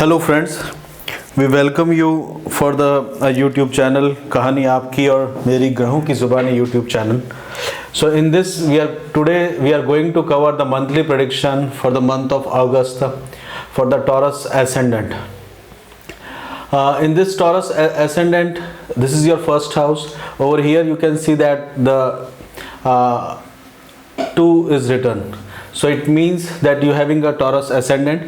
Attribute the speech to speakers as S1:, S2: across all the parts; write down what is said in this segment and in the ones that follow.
S1: Hello friends, we welcome you for the YouTube channel कहानी आपकी और मेरी ग्रहों की ज़ुबानी YouTube channel. So in this we are going to cover the monthly prediction for the month of August for the Taurus ascendant. In this Taurus ascendant, this is your first house. Over here you can see that the 2 is written. So it means that you having a Taurus ascendant.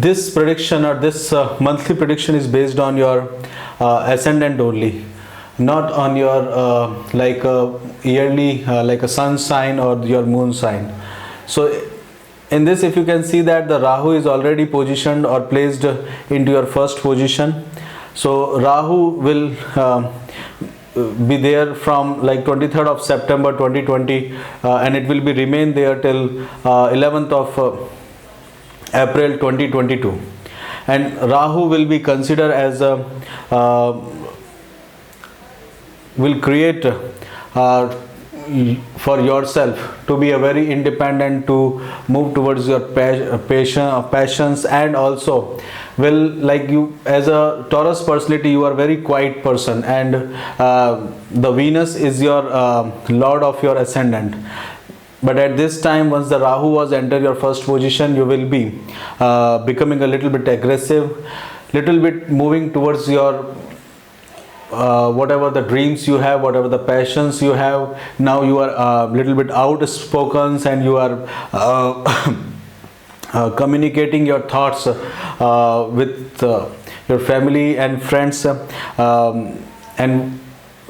S1: This prediction or this monthly prediction is based on your ascendant only, not on your like a yearly like a sun sign or your moon sign. So in this, if you can see that the Rahu is already positioned or placed into your first position. So Rahu will be there from like 23rd of September 2020 and it will be remain there till 11th of April 2022. And Rahu will be considered as a will create for yourself to be a very independent, to move towards your passions, and also will, like, you as a Taurus personality, you are very quiet person, and the Venus is your lord of your ascendant. But at this time, once the Rahu was enter your first position, you will be becoming a little bit aggressive, little bit moving towards your whatever the dreams you have, whatever the passions you have. Now you are a little bit outspoken, and you are communicating your thoughts with your family and friends, and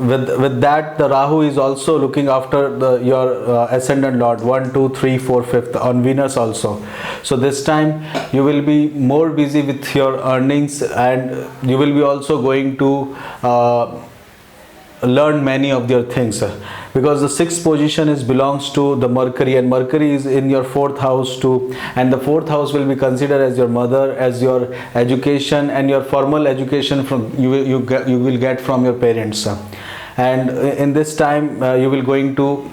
S1: with that, the Rahu is also looking after your ascendant lord 1, 2, 3, 4, 5th on Venus also. So this time you will be more busy with your earnings, and you will be also going to learn many of your things, because the 6th position is belongs to the Mercury, and Mercury is in your 4th house too, and the 4th house will be considered as your mother, as your education, and your formal education from you will get from your parents. And in this time you will going to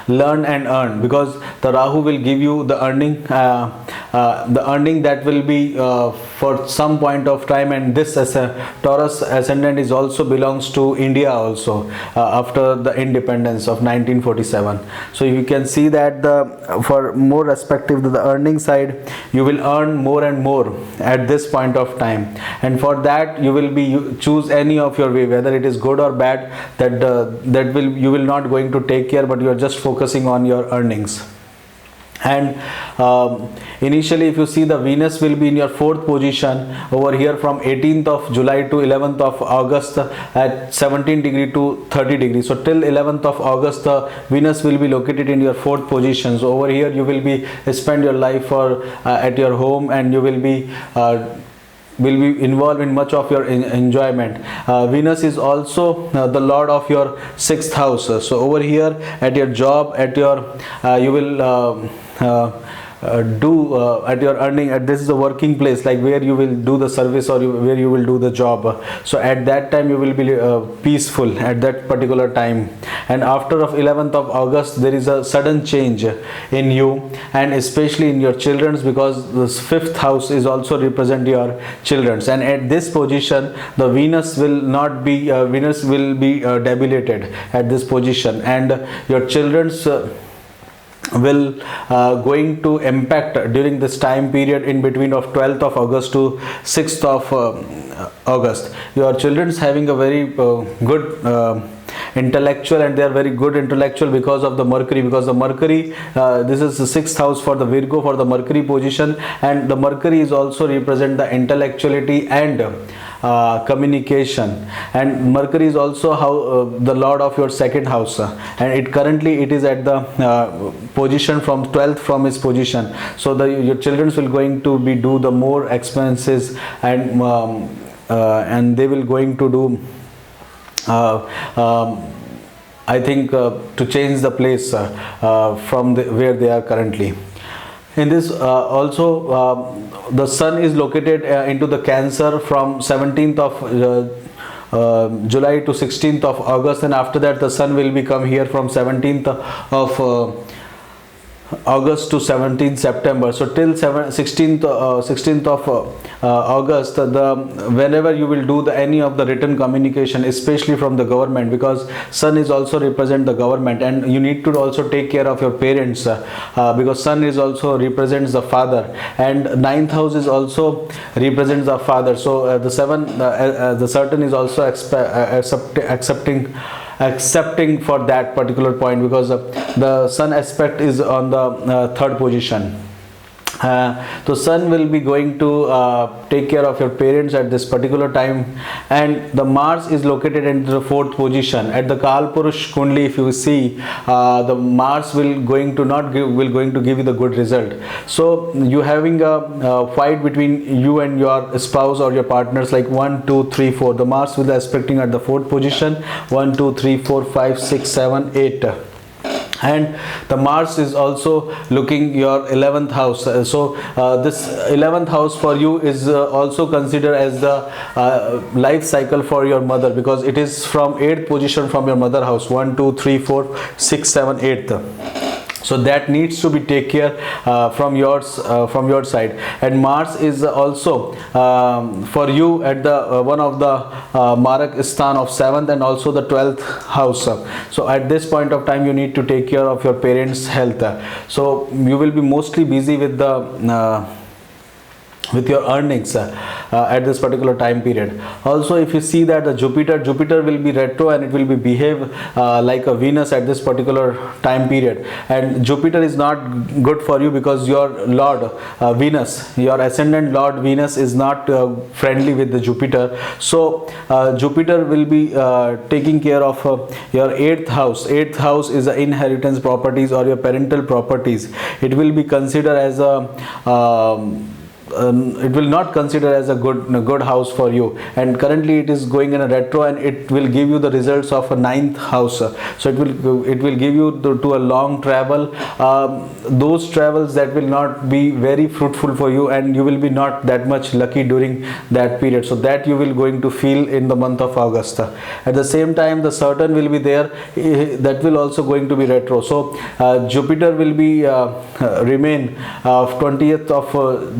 S1: learn and earn, because the Rahu will give you the earning that will be for some point of time. And this as a Taurus ascendant is also belongs to India also, after the independence of 1947. So you can see that for more respective to the earning side, you will earn more and more at this point of time, and for that you will be choose any of your way, whether it is good or bad, that will you will not going to take care, but you are just focusing on your earnings. And initially, if you see, the Venus will be in your 4th position over here from 18th of July to 11th of August at 17 degree to 30 degree. So till 11th of August, the Venus will be located in your 4th position. So over here you will be spend your life for at your home, and you will be involved in much of your enjoyment. Venus is also the lord of your 6th house. So over here at your job, at your you will do at your earning, at this is a working place, like where you will do the service, or where you will do the job. So at that time you will be peaceful at that particular time. And after of 11th of August, there is a sudden change in you, and especially in your children's, because this 5th house is also represent your children's. And at this position, the Venus will not be debilitated at this position, and your children's will going to impact during this time period in between of 12th of August to 6th of August. Your children's having a very good intellectual, and they are very good intellectual because of the Mercury, because the Mercury this is the 6th house for the Virgo, for the Mercury position, and the Mercury is also represent the intellectuality and communication. And Mercury is also how the lord of your 2nd house, and it currently it is at the position from 12th from its position. So your children will going to be do the more expenses, and they will going to do I think to change the place from where they are currently. In this also the Sun is located into the Cancer from 17th of July to 16th of August, and after that the Sun will become here from 17th of August to 17th September. So till 16th of August, whenever you will do any of the written communication, especially from the government, because sun is also represent the government, and you need to also take care of your parents, because sun is also represents the father, and ninth house is also represents the father. So the Saturn is also accepting for that particular point, because the sun aspect is on the third position. So sun will be going to take care of your parents at this particular time, and the Mars is located in the fourth position at the Kalpurush Kundli. If you see, the Mars will going to give you the good result. So you having a fight between you and your spouse or your partners, like 1 2 3 4. The Mars will be aspecting at the fourth position, 1 2 3 4 5 6 7 8. And the Mars is also looking your 11th house. So this 11th house for you is also considered as the life cycle for your mother, because it is from 8th position from your mother house, 1 2 3 4 6 7 8. So that needs to be take care from your side. And Mars is also for you at the one of the Marak Sthan of 7th and also the 12th house. So at this point of time you need to take care of your parents' health. So you will be mostly busy with your earnings at this particular time period. Also, if you see that the Jupiter will be retro, and it will be behave like a Venus at this particular time period. And Jupiter is not good for you, because your Lord Venus, your ascendant Lord Venus, is not friendly with the Jupiter. So Jupiter will be taking care of your 8th house. 8th house is the inheritance properties or your parental properties. It will be considered as a it will not consider as a good house for you, and currently it is going in a retro, and it will give you the results of a 9th house. So it will give you to a long travel, those travels that will not be very fruitful for you, and you will be not that much lucky during that period. So that you will going to feel in the month of August. At the same time, the Saturn will be there, that will also going to be retro. So Jupiter will be remain 20th of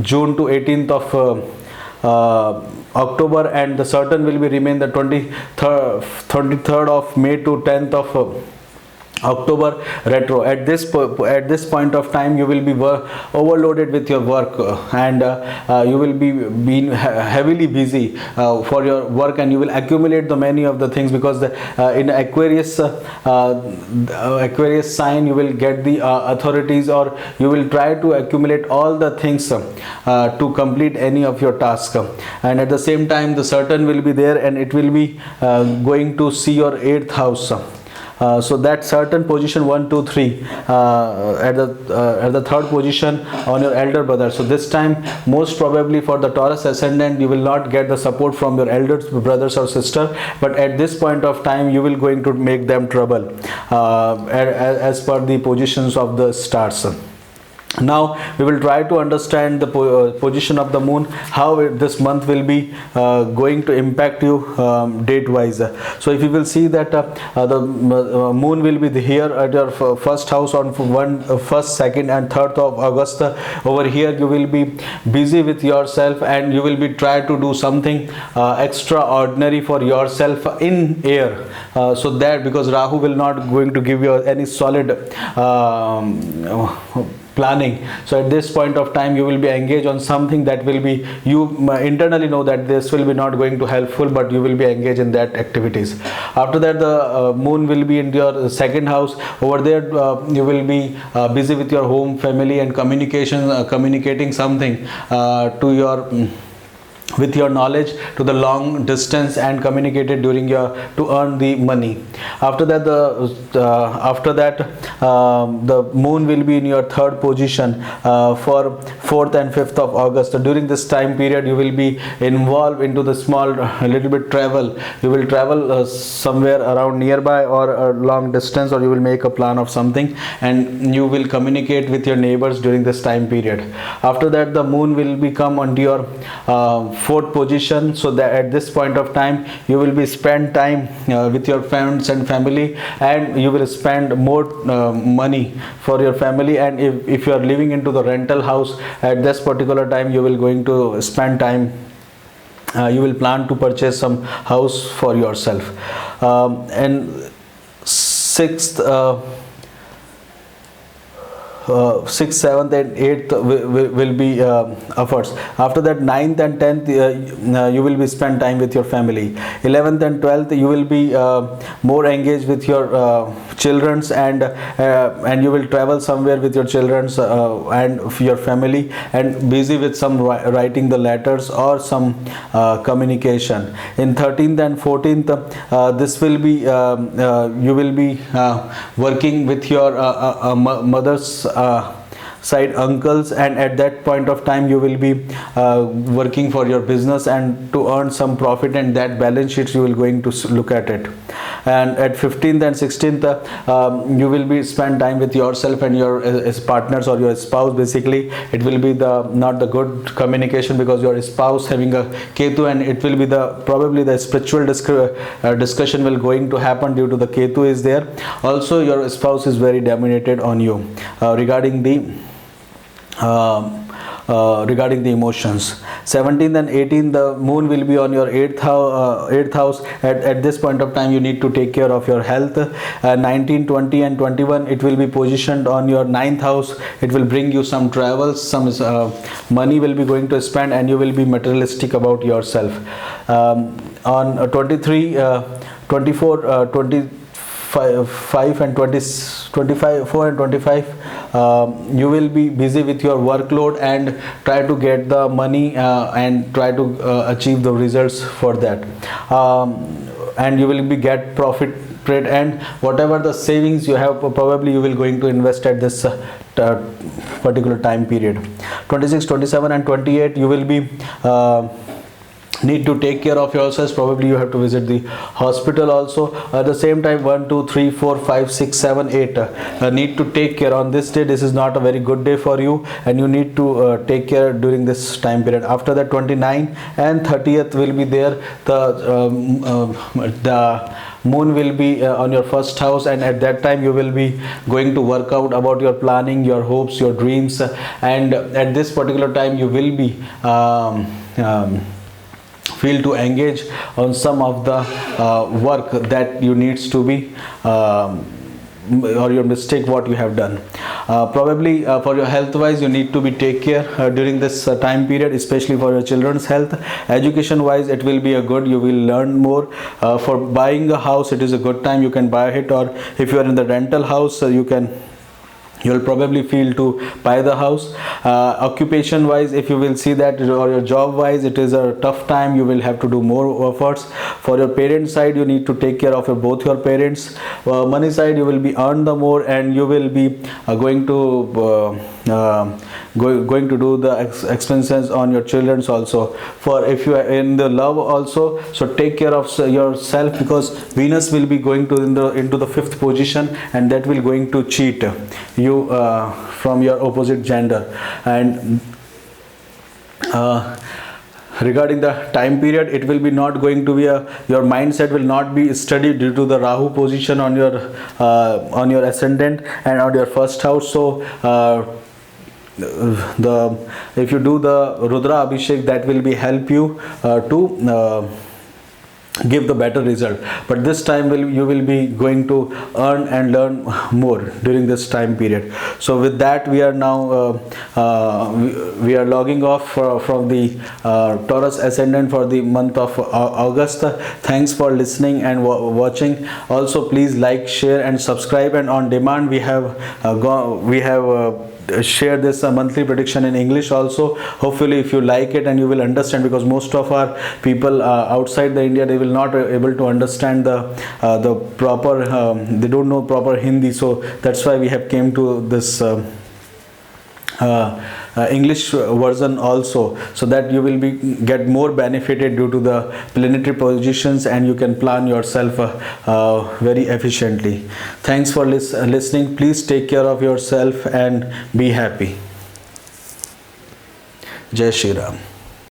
S1: June to 18th of October, and the Saturn will be remain the 23rd of May to 10th of October retro. At this point of time you will be overloaded with your work, and you will be being heavily busy for your work, and you will accumulate the many of the things, because in Aquarius sign you will get the authorities, or you will try to accumulate all the things to complete any of your task. And at the same time the Saturn will be there, and it will be going to see your 8th house. So that certain position 1 2 3 at the third position on your elder brother. So this time most probably for the Taurus ascendant you will not get the support from your elder brothers or sister, but at this point of time you will going to make them trouble as per the positions of the stars. Now we will try to understand the position of the moon, how this month will be going to impact you date wise. So if you will see that the moon will be here at your first house on 1st, 2nd and 3rd of August. Over here you will be busy with yourself, and you will be try to do something extraordinary for yourself in air, so that because Rahu will not going to give you any solid planning. So at this point of time you will be engaged on something that will be, you internally know that this will be not going to helpful, but you will be engaged in that activities. After that the moon will be in your 2nd house. Over there you will be busy with your home, family and communication, communicating something to your with your knowledge to the long distance and communicated during your to earn the money. After that the moon will be in your 3rd position for 4th and 5th of August. So during this time period you will be involved into the small little bit travel. You will travel somewhere around nearby or a long distance, or you will make a plan of something, and you will communicate with your neighbors during this time period. After that the moon will become onto your fourth position, so that at this point of time you will be spend time with your friends and family, and you will spend more money for your family. And if you are living into the rental house, at this particular time you will going to spend time, you will plan to purchase some house for yourself. And sixth, sixth, seventh, and eighth will be efforts. After that, ninth and 10th, you will be spend time with your family. 11th and 12th, you will be more engaged with your children's, and you will travel somewhere with your children's and your family, and busy with some writing the letters or some communication. In 13th and 14th, this will be you will be working with your mother's side uncles, and at that point of time you will be working for your business and to earn some profit, and that balance sheets you will going to look at it. And at 15th and 16th, you will be spend time with yourself and your partners or your spouse. Basically it will be the not the good communication, because your spouse having a Ketu, and it will be the probably the spiritual discussion will going to happen due to the Ketu is there. Also your spouse is very dominated on you regarding the emotions. 17th and 18th, the moon will be on your 8th house. At this point of time you need to take care of your health. 19, 20 and 21, it will be positioned on your 9th house. It will bring you some travels, some money will be going to spend, and you will be materialistic about yourself. On 23, 24, 25 and 24 and 25, you will be busy with your workload and try to get the money and try to achieve the results for that, and you will be get profit, and whatever the savings you have, probably you will going to invest at this particular time period. 26, 27 and 28, you will be need to take care of yourselves. Probably you have to visit the hospital also. At the same time, 1, 2, 3, 4, 5, 6, 7, 8 need to take care on this day. This is not a very good day for you, and you need to take care during this time period. After that, 29 and 30th will be there. The moon will be on your first house, and at that time you will be going to work out about your planning, your hopes, your dreams, and at this particular time you will be feel to engage on some of the work that you needs to be or your mistake what you have done. Probably for your health wise, you need to be take care during this time period, especially for your children's health. Education wise, it will be a good, you will learn more. For buying a house, it is a good time, you can buy it, or if you are in the rental house, you will probably feel to buy the house. Occupation wise, if you will see that, or your job wise, it is a tough time, you will have to do more efforts. For your parent side, you need to take care of both your parents. Money side, you will be earn the more, and you will be going to do the expenses on your children's also. For if you are in the love also, so take care of yourself, because Venus will be going to into the 5th position, and that will going to cheat you from your opposite gender. And regarding the time period, it will be not going to be your mindset will not be steady due to the Rahu position on your ascendant and on your first house. So if you do the Rudra Abhishek, that will be help you to give the better result. But this time you will be going to earn and learn more during this time period. So with that, we are now we are logging off from the Taurus ascendant for the month of August. Thanks for listening and watching. Also please like, share and subscribe, and on demand we have share this monthly prediction in English also. Hopefully if you like it and you will understand, because most of our people outside the India, they will not able to understand the proper they don't know proper Hindi, so that's why we have came to this English version also, so that you will be get more benefited due to the planetary positions, and you can plan yourself very efficiently. Thanks for listening. Please take care of yourself and be happy. Jai Shri Ram.